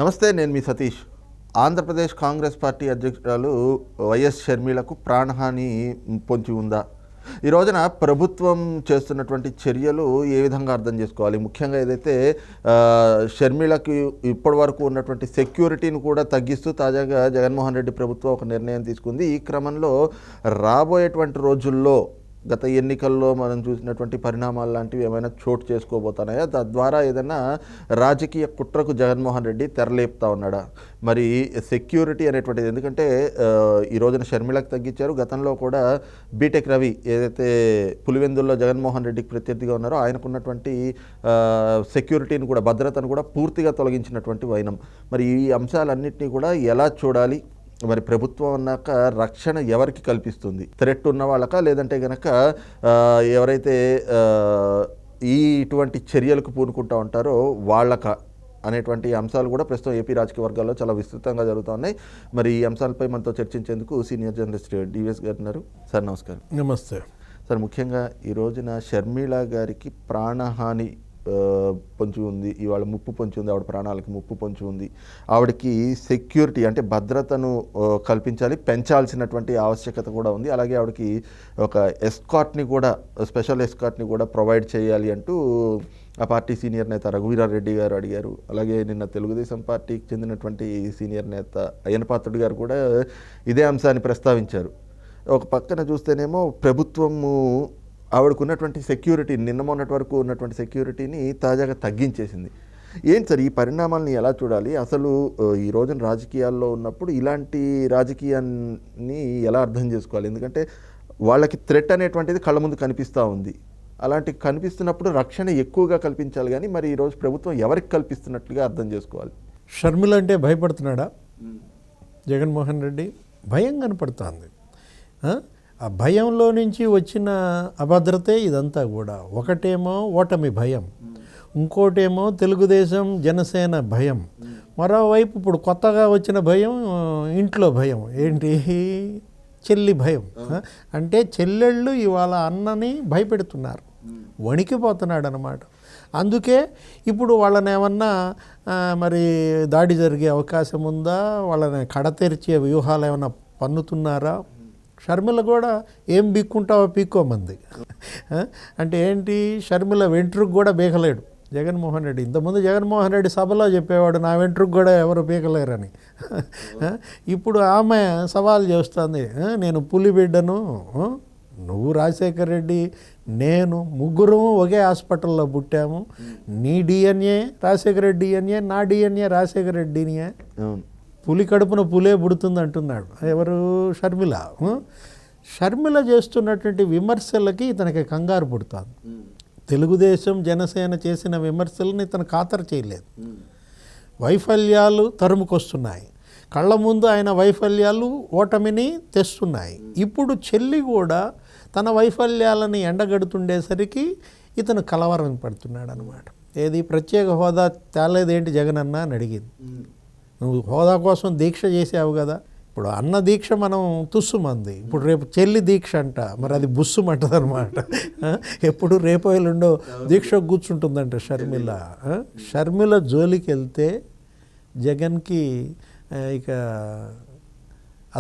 నమస్తే, నేను మీ సతీష్. ఆంధ్రప్రదేశ్ కాంగ్రెస్ పార్టీ అధ్యక్షురాలు వైఎస్ షర్మిలకు ప్రాణహాని పొంచి ఉందా? ఈ రోజున ప్రభుత్వం చేస్తున్నటువంటి చర్యలు ఏ విధంగా అర్థం చేసుకోవాలి? ముఖ్యంగా ఏదైతే షర్మిలకు ఇప్పటి వరకు ఉన్నటువంటి సెక్యూరిటీని కూడా తగ్గిస్తూ తాజాగా జగన్మోహన్ రెడ్డి ప్రభుత్వం ఒక నిర్ణయం తీసుకుంది. ఈ క్రమంలో రాబోయేటువంటి రోజుల్లో గత ఎన్నికల్లో మనం చూసినటువంటి పరిణామాలు లాంటివి ఏమైనా చోటు చేసుకోబోతున్నాయా? తద్వారా ఏదైనా రాజకీయ కుట్రకు జగన్మోహన్ రెడ్డి తెరలేపుతా ఉన్నాడా? మరి సెక్యూరిటీ అనేటువంటిది, ఎందుకంటే ఈ రోజున షర్మిలకు తగ్గించారు. గతంలో కూడా బీటెక్ రవి ఏదైతే పులివెందుల్లో జగన్మోహన్ రెడ్డికి ప్రత్యర్థిగా ఉన్నారో ఆయనకున్నటువంటి సెక్యూరిటీని కూడా, భద్రతను కూడా పూర్తిగా తొలగించినటువంటి వైనం. మరి ఈ అంశాలన్నింటినీ కూడా ఎలా చూడాలి? మరి ప్రభుత్వం అన్నాక రక్షణ ఎవరికి కల్పిస్తుంది? థ్రెట్ ఉన్న వాళ్ళక, లేదంటే గనక ఎవరైతే ఇటువంటి చర్యలకు పూనుకుంటూ ఉంటారో వాళ్ళక అనేటువంటి అంశాలు కూడా ప్రస్తుతం ఏపీ రాజకీయ వర్గాల్లో చాలా విస్తృతంగా జరుగుతున్నాయి. మరి ఈ అంశాలపై మనతో చర్చించేందుకు సీనియర్ జర్నలిస్ట్ డివిఎస్ గారు ఉన్నారు. సార్ నమస్కారం. నమస్తే సార్, ముఖ్యంగా ఈ రోజున షర్మిల గారికి ప్రాణహాని పొంచి ఉంది. ఇవాళ ముప్పు పొంచి ఉంది, ఆవిడ ప్రాణాలకి ముప్పు పొంచి ఉంది. ఆవిడకి సెక్యూరిటీ అంటే భద్రతను కల్పించాలి, పెంచాల్సినటువంటి ఆవశ్యకత కూడా ఉంది. అలాగే ఆవిడకి ఒక ఎస్కార్ట్ని కూడా, స్పెషల్ ఎస్కార్ట్ని కూడా ప్రొవైడ్ చేయాలి అంటూ ఆ పార్టీ సీనియర్ నేత రఘువీరారెడ్డి గారు అడిగారు. అలాగే నిన్న తెలుగుదేశం పార్టీకి చెందినటువంటి సీనియర్ నేత అయ్యన పాత్రుడు గారు కూడా ఇదే అంశాన్ని ప్రస్తావించారు. ఒక పక్కన చూస్తేనేమో ప్రభుత్వము ఆవిడకు ఉన్నటువంటి సెక్యూరిటీ, నిన్న మొన్నటి వరకు ఉన్నటువంటి సెక్యూరిటీని తాజాగా తగ్గించేసింది. ఏంటి సార్ ఈ పరిణామాలని ఎలా చూడాలి? అసలు ఈ రోజున రాజకీయాల్లో ఉన్నప్పుడు ఇలాంటి రాజకీయాన్ని ఎలా అర్థం చేసుకోవాలి? ఎందుకంటే వాళ్ళకి థ్రెట్ అనేటువంటిది కళ్ళ ముందు కనిపిస్తూ ఉంది. అలాంటి కనిపిస్తున్నప్పుడు రక్షణ ఎక్కువగా కల్పించాలి, కానీ మరి ఈరోజు ప్రభుత్వం ఎవరికి కల్పిస్తున్నట్లుగా అర్థం చేసుకోవాలి? షర్మిల అంటే భయపడుతున్నాడా జగన్మోహన్ రెడ్డి? భయం కనపడుతుంది. ఆ భయంలో నుంచి వచ్చిన అభద్రతే ఇదంతా కూడా. ఒకటేమో ఓటమి భయం, ఇంకోటేమో తెలుగుదేశం జనసేన భయం, మరోవైపు ఇప్పుడు కొత్తగా వచ్చిన భయం ఇంట్లో భయం. ఏంటి? చెల్లి భయం. అంటే చెల్లెళ్ళు ఇవాళ అన్నని భయపెడుతున్నారు, వణికిపోతున్నాడు అన్నమాట. అందుకే ఇప్పుడు వాళ్ళని ఏమన్నా మరి దాడి జరిగే అవకాశం ఉందా? వాళ్ళని కడతెరిచే వ్యూహాలు ఏమన్నా పన్నుతున్నారా? షర్మిల కూడా ఏం బీక్కుంటావో పీక్కోమంది. అంటే ఏంటి? షర్మిల వెంట్రుకు కూడా బీకలేడు జగన్మోహన్ రెడ్డి. ఇంతకుముందు జగన్మోహన్ రెడ్డి సభలో చెప్పేవాడు, నా వెంట్రుకు కూడా ఎవరు పీకలేరని. ఇప్పుడు ఆమె సవాల్ చేస్తుంది, నేను పులి బిడ్డను, నువ్వు రాజశేఖర్ రెడ్డి, నేను ముగ్గురు ఒకే హాస్పిటల్లో పుట్టాము. నీ డిఎన్ఏ రాజశేఖర రెడ్డి డిఎన్ఏ, నా డిఎన్ఏ రాజశేఖర రెడ్డి డిఎన్ఏ. పులి కడుపున పులే పుడుతుంది అంటున్నాడు ఎవరు? షర్మిల. షర్మిల చేస్తున్నటువంటి విమర్శలకి ఇతనికి కంగారు పుడుతుంది. తెలుగుదేశం జనసేన చేసిన విమర్శలని ఇతను ఖాతరు చేయలేదు. వైఫల్యాలు తరుముకొస్తున్నాయి కళ్ళ ముందు, ఆయన వైఫల్యాలు ఓటమిని తెస్తున్నాయి. ఇప్పుడు చెల్లి కూడా తన వైఫల్యాలని ఎండగడుతుండేసరికి ఇతను కలవరం పడుతున్నాడు అనమాట. ఏది? ప్రత్యేక హోదా తేలేదేంటి జగన్ అన్న అని అడిగింది. నువ్వు హోదా కోసం దీక్ష చేసావు కదా, ఇప్పుడు అన్న దీక్ష మనం తుస్సుమంది, ఇప్పుడు రేపు చెల్లి దీక్ష అంట, మరి అది బుస్సుమంటది అనమాట. ఎప్పుడు రేపు ఎల్లుండో దీక్ష కూర్చుంటుందంట షర్మిల. షర్మిల జోలికి వెళ్తే జగన్కి ఇక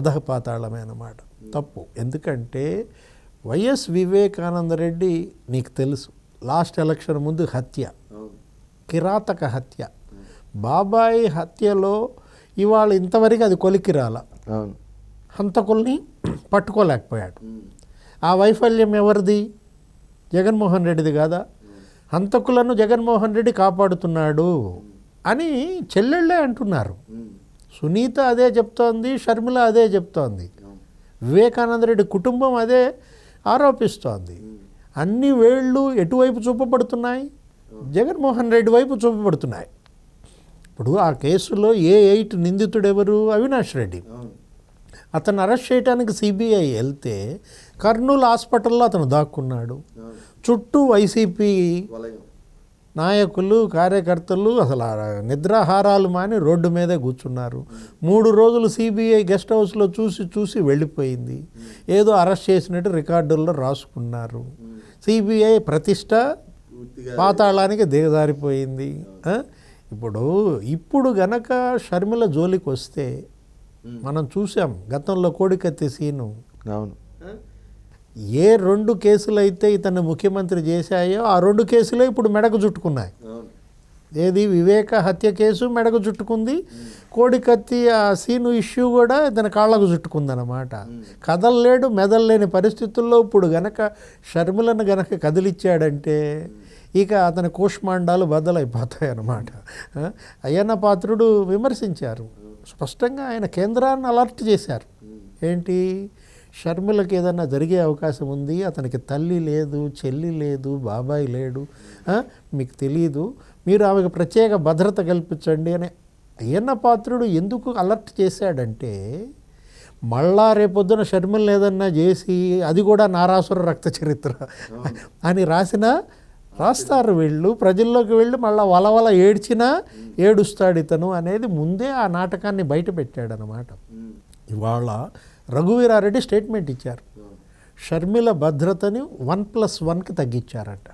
అధఃపాతాళమే అన్నమాట. తప్పు. ఎందుకంటే వైఎస్ వివేకానంద రెడ్డి నీకు తెలుసు, లాస్ట్ ఎలక్షన్ ముందు హత్య, కిరాతక హత్య. బాబాయి హత్యలో ఇవాళ ఇంతవరకు అది కొలికి రాల, హంతకుల్ని పట్టుకోలేకపోయాడు. ఆ వైఫల్యం ఎవరిది? జగన్మోహన్ రెడ్డిది కాదా? హంతకులను జగన్మోహన్ రెడ్డి కాపాడుతున్నాడు అని చెల్లెళ్ళే అంటున్నారు. సునీత అదే చెప్తోంది, షర్మిల అదే చెప్తోంది, వివేకానంద రెడ్డి కుటుంబం అదే ఆరోపిస్తోంది. అన్ని వేళ్ళు ఎటువైపు చూపబడుతున్నాయి? జగన్మోహన్ రెడ్డి వైపు చూపబడుతున్నాయి. ఇప్పుడు ఆ కేసులో A8 నిందితుడు ఎవరు? అవినాష్ రెడ్డి. అతను అరెస్ట్ చేయడానికి సిబిఐ వెళ్తే కర్నూలు హాస్పిటల్లో అతను దాక్కున్నాడు. చుట్టూ వైసీపీ నాయకులు, కార్యకర్తలు అసలు నిద్రాహారాలు మాని రోడ్డు మీదే కూర్చున్నారు. 3 రోజులు సిబిఐ గెస్ట్ హౌస్లో చూసి వెళ్ళిపోయింది. ఏదో అరెస్ట్ చేసినట్టు రికార్డుల్లో రాసుకున్నారు. సిబిఐ ప్రతిష్ట పాతాళానికి దిగజారిపోయింది. ఇప్పుడు గనక షర్మిల జోలికి వస్తే మనం చూసాం గతంలో కోడికత్తి సీను. అవును. ఏ 2 కేసులు అయితే ఇతను ముఖ్యమంత్రి చేశాయో ఆ 2 కేసులే ఇప్పుడు మెడకు చుట్టుకున్నాయి. ఏది వివేక హత్య కేసు మెడకు చుట్టుకుంది, కోడికత్తి ఆ సీను ఇష్యూ కూడా ఇతని కాళ్ళకు చుట్టుకుందన్నమాట. కదలలేడు, మెదలలేని పరిస్థితుల్లో ఇప్పుడు గనక షర్మిలను గనక కదిలిచ్చాడంటే ఇక అతని కూష్మాండాలు బద్దలైపోతాయి అన్నమాట. అయ్యన్న పాత్రుడు విమర్శించారు స్పష్టంగా, ఆయన కేంద్రాన్ని అలర్ట్ చేశారు. ఏంటి, షర్మిలకి ఏదన్నా జరిగే అవకాశం ఉంది, అతనికి తల్లి లేదు, చెల్లి లేదు, బాబాయ్ లేడు, మీకు తెలియదు, మీరు ఆమెకు ప్రత్యేక భద్రత కల్పించండి అని అయ్యన్న పాత్రుడు ఎందుకు అలర్ట్ చేశాడంటే, మళ్ళా రేపొద్దున షర్మిలను ఏదన్నా చేసి అది కూడా నారాసుర రక్త చరిత్ర అని రాస్తారు వీళ్ళు, ప్రజల్లోకి వెళ్ళి మళ్ళీ వలవల ఏడ్చినా ఏడుస్తాడు ఇతను అనేది ముందే ఆ నాటకాన్ని బయట పెట్టాడనమాట. ఇవాళ రఘువీరారెడ్డి స్టేట్మెంట్ ఇచ్చారు, షర్మిల భద్రతని 1+1కి తగ్గించారట.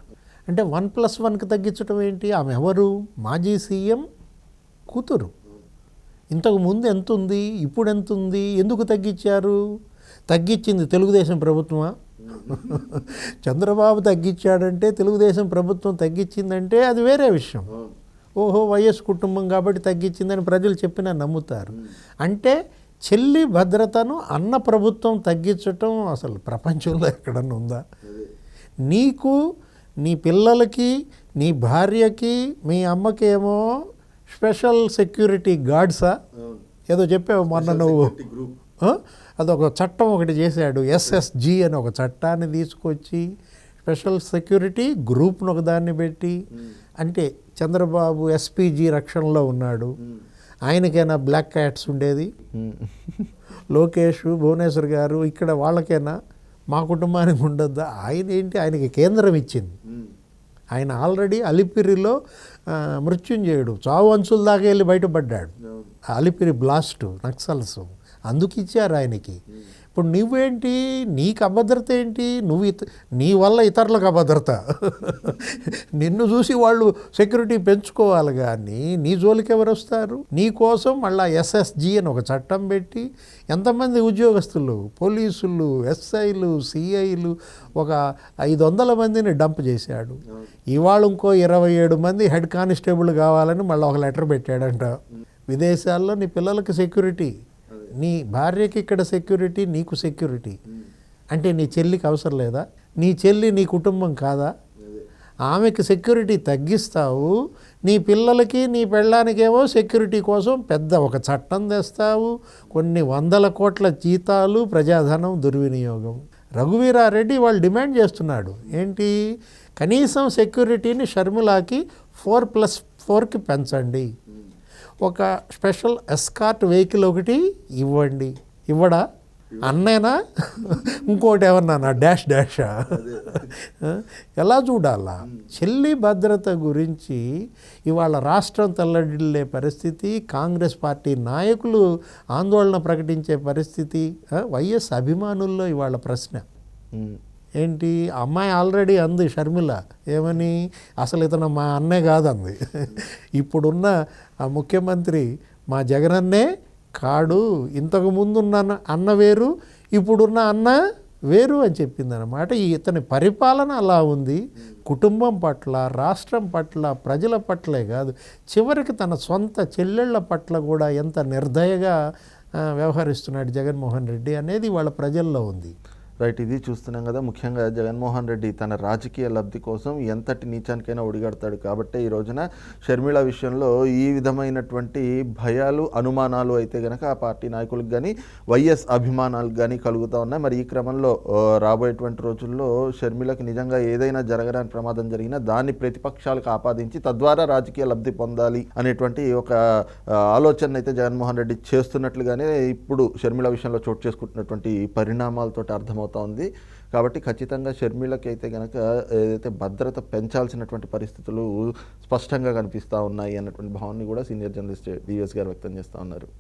అంటే 1+1కి తగ్గించడం ఏంటి, ఆమె ఎవరు, మాజీ సీఎం కూతురు. ఇంతకు ముందు ఎంత ఉంది, ఇప్పుడు ఎంత ఉంది, ఎందుకు తగ్గించారు, తగ్గించింది తెలుగుదేశం ప్రభుత్వమా? చంద్రబాబు తగ్గించాడంటే తెలుగుదేశం ప్రభుత్వం తగ్గించిందంటే అది వేరే విషయం. ఓహో వైఎస్ కుటుంబం కాబట్టి తగ్గించిందని ప్రజలు చెప్పినా నమ్ముతారు. అంటే చెల్లి భద్రతను అన్న ప్రభుత్వం తగ్గించటం అసలు ప్రపంచంలో ఎక్కడన్నా ఉందా? నీకు, నీ పిల్లలకి, నీ భార్యకి, మీ అమ్మకి ఏమో స్పెషల్ సెక్యూరిటీ గార్డ్సా ఏదో చెప్పావు మొన్న నువ్వు. అదొక చట్టం ఒకటి చేశాడు, SSG అని ఒక చట్టాన్ని తీసుకొచ్చి స్పెషల్ సెక్యూరిటీ గ్రూప్ను ఒకదాన్ని పెట్టి, అంటే చంద్రబాబు SPG రక్షణలో ఉన్నాడు, ఆయనకైనా బ్లాక్ క్యాట్స్ ఉండేది, లోకేష్ భువనేశ్వర్ గారు ఇక్కడ వాళ్ళకైనా, మా కుటుంబానికి ఉండొద్దా? ఆయన ఏంటి, ఆయనకి కేంద్రం ఇచ్చింది. ఆయన ఆల్రెడీ అలిపిరిలో మృత్యుంజయుడు చావు అంచుల దాకా వెళ్ళి బయటపడ్డాడు, అలిపిరి బ్లాస్ట్ నక్సల్స్, అందుకు ఇచ్చారు ఆయనకి. ఇప్పుడు నువ్వేంటి, నీకు అభద్రత ఏంటి, నీ వల్ల ఇతరులకు అభద్రత. నిన్ను చూసి వాళ్ళు సెక్యూరిటీ పెంచుకోవాలి కానీ నీ జోలికి ఎవరు వస్తారు? నీ కోసం మళ్ళీ SSG అని ఒక చట్టం పెట్టి ఎంతమంది ఉద్యోగస్తులు, పోలీసులు, SIలు, CIలు ఒక 500 మందిని డంప్ చేశాడు. ఇవాళ ఇంకో 27 మంది హెడ్ కానిస్టేబుల్ కావాలని మళ్ళీ ఒక లెటర్ పెట్టాడంట. విదేశాల్లో నీ పిల్లలకి సెక్యూరిటీ, నీ భార్యకి ఇక్కడ సెక్యూరిటీ, నీకు సెక్యూరిటీ. అంటే నీ చెల్లికి అవసరం లేదా? నీ చెల్లి నీ కుటుంబం కాదా? ఆమెకి సెక్యూరిటీ తగ్గిస్తావు, నీ పిల్లలకి నీ పెళ్ళానికేమో సెక్యూరిటీ కోసం పెద్ద ఒక చట్టం తెస్తావు, కొన్ని 100 కోట్ల జీతాలు, ప్రజాధనం దుర్వినియోగం. రఘువీరారెడ్డి వాళ్ళు డిమాండ్ చేస్తున్నాడు ఏంటి, కనీసం సెక్యూరిటీని షర్మిలాకి 4+4కి పెంచండి, ఒక స్పెషల్ ఎస్కార్ట్ వెహికల్ ఒకటి ఇవ్వండి. ఇవ్వడా? అన్నేనా? ఇంకోటి ఏమన్నా డాషా? ఎలా చూడాలా? చెల్లి భద్రత గురించి ఇవాళ రాష్ట్రం తల్లడిల్లే పరిస్థితి, కాంగ్రెస్ పార్టీ నాయకులు ఆందోళన ప్రకటించే పరిస్థితి, వైఎస్ అభిమానుల్లో ఇవాళ ప్రశ్న ఏంటి, అమ్మాయి ఆల్రెడీ అంది షర్మిల ఏమని, అసలు ఇతను మా అన్నే కాదంది. ఇప్పుడున్న ఆ ముఖ్యమంత్రి మా జగనన్నే కాడు, ఇంతకు ముందున్న అన్న వేరు, ఇప్పుడున్న అన్న వేరు అని చెప్పిందనమాట. ఇతని పరిపాలన అలా ఉంది, కుటుంబం పట్ల, రాష్ట్రం పట్ల, ప్రజల పట్లే కాదు, చివరికి తన సొంత చెల్లెళ్ళ పట్ల కూడా ఎంత నిర్దయగా వ్యవహరిస్తున్నాడు జగన్మోహన్ రెడ్డి అనేది వాళ్ళ ప్రజల్లో ఉంది. రైట్, ఇది చూస్తున్నాం కదా. ముఖ్యంగా జగన్మోహన్ రెడ్డి తన రాజకీయ లబ్ధి కోసం ఎంతటి నీచానికైనా ఒడిగడతాడు కాబట్టి ఈ రోజున షర్మిల విషయంలో ఈ విధమైనటువంటి భయాలు, అనుమానాలు అయితే కనుక ఆ పార్టీ నాయకులకు కానీ వైఎస్ అభిమానాలకు కానీ కలుగుతూ ఉన్నాయి. మరి ఈ క్రమంలో రాబోయేటువంటి రోజుల్లో షర్మిలకు నిజంగా ఏదైనా జరగడానికి ప్రమాదం జరిగినా దాన్ని ప్రతిపక్షాలకు ఆపాదించి తద్వారా రాజకీయ లబ్ధి పొందాలి అనేటువంటి ఒక ఆలోచన అయితే జగన్మోహన్ రెడ్డి చేస్తున్నట్లుగానే ఇప్పుడు షర్మిల విషయంలో చోటు చేసుకుంటున్నటువంటి పరిణామాలతో అర్థమవుతుంది. కాబట్టి ఖచ్చితంగా షర్మిలకి అయితే కనుక ఏదైతే భద్రత పెంచాల్సినటువంటి పరిస్థితులు స్పష్టంగా కనిపిస్తూ ఉన్నాయి అన్నటువంటి భావాన్ని కూడా సీనియర్ జర్నలిస్ట్ డిఎస్ గారు వ్యక్తం చేస్తూ ఉన్నారు.